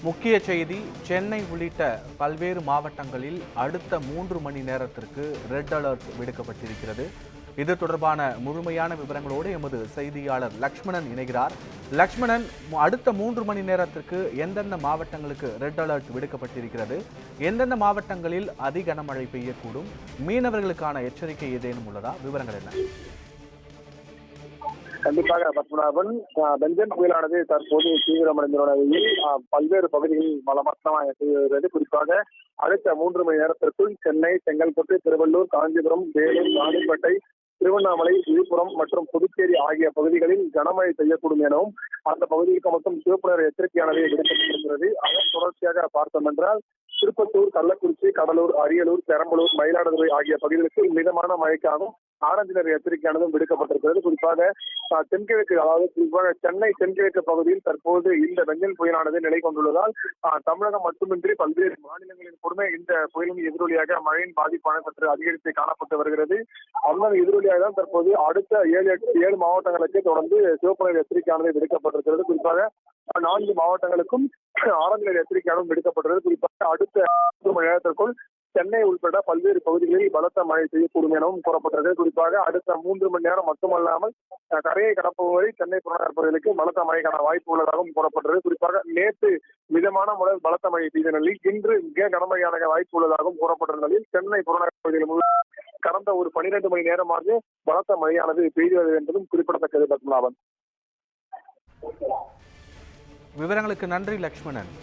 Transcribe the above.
முக்கிய செய்தி, சென்னை உள்ளிட்ட பல்வேறு மாவட்டங்களில் அடுத்த 3 மணி நேரத்திற்கு ரெட் அலர்ட் விடுக்கப்பட்டிருக்கிறது. இது தொடர்பான முழுமையான விவரங்களோடு எமது செய்தியாளர் லக்ஷ்மணன் இணைகிறார். லக்ஷ்மணன், அடுத்த 3 மணி நேரத்திற்கு எந்தெந்த மாவட்டங்களுக்கு ரெட் அலர்ட் விடுக்கப்பட்டிருக்கிறது, எந்தெந்த மாவட்டங்களில் அதி கனமழை பெய்யக்கூடும், மீனவர்களுக்கான எச்சரிக்கை ஏதேனும் உள்ளதா? விவரங்கள் என்ன? கண்டிப்பாக பத்மநாபன், பெஞ்சன் புயலானது தற்போது தீவிரமடைந்துள்ள நிலையில் பல்வேறு பகுதிகளில் பலமற்றமாக பெய்து. குறிப்பாக அடுத்த 3 மணி நேரத்திற்குள் சென்னை, செங்கல்பட்டு, திருவள்ளூர், காஞ்சிபுரம், வேலூர், ராணிப்பேட்டை, திருவண்ணாமலை, விழுப்புரம் மற்றும் புதுச்சேரி ஆகிய பகுதிகளில் கனமழை பெய்யக்கூடும் எனவும் அந்த பகுதிகளுக்கு மட்டும் சிவப்பு நிற எச்சரிக்கையானது விடுக்கப்பட்டிருக்கிறது. அதன் தொடர்ச்சியாக பார்த்தோம் என்றால் திருப்பத்தூர், கள்ளக்குறிச்சி, கடலூர், அரியலூர், பெரம்பலூர், மயிலாடுதுறை ஆகிய பகுதிகளுக்கு மிதமான மழைக்காகவும் ஆரஞ்சு நிற எச்சரிக்கையானதும் விடுக்கப்பட்டிருக்கிறது. குறிப்பாக தென்கிழக்கு, அதாவது குறிப்பாக சென்னை தென்கிழக்கு பகுதியில் தற்போது இந்த பெஞ்சன் புயலானது நிலை கொண்டுள்ளதால் தமிழகம் மட்டுமின்றி பல்வேறு மாநிலங்களில் கூட இந்த புயலின் எதிரொலியாக மழையின் பாதிப்பான சற்று அதிகரித்து காணப்பட்டு வருகிறது. அந்த எதிரொலியாக தான் தற்போது அடுத்த 7 மாவட்டங்களுக்கு தொடர்ந்து சிவப்பு நிற எச்சரிக்கையானது விடுக்கப்பட்டிருக்கிறது. குறிப்பாக 4 மாவட்டங்களுக்கும் ஆரஞ்சு நிற எச்சரிக்கையானதும் விடுக்கப்பட்டுள்ளது. குறிப்பாக அடுத்த 3 மணி நேரத்திற்குள் சென்னை உட்பட பல்வேறு பகுதிகளில் பலத்த மழை பெய்யக்கூடும் எனவும் கூறப்பட்டிருக்கிறது. குறிப்பாக அடுத்த 3 மணி நேரம் மட்டுமல்லாமல் கரையை கடப்பது வரை சென்னை புறநகர் பகுதிகளுக்கு பலத்த மழைக்கான வாய்ப்பு உள்ளதாகவும் கூறப்பட்டது. குறிப்பாக நேற்று மிதமான முதல் பலத்த மழை பெய்த நிலையில் இன்று மிக கனமழையான வாய்ப்பு உள்ளதாகவும் கூறப்பட்டிருந்த நிலையில் சென்னை புறநகர் பகுதியில் கடந்த ஒரு 12 மணி நேரமாக பலத்த மழையானது பெய்து வருகிறது என்பதும் குறிப்பிடத்தக்கது. பத்மநாபன், விவரங்களுக்கு நன்றி லக்ஷ்மணன்.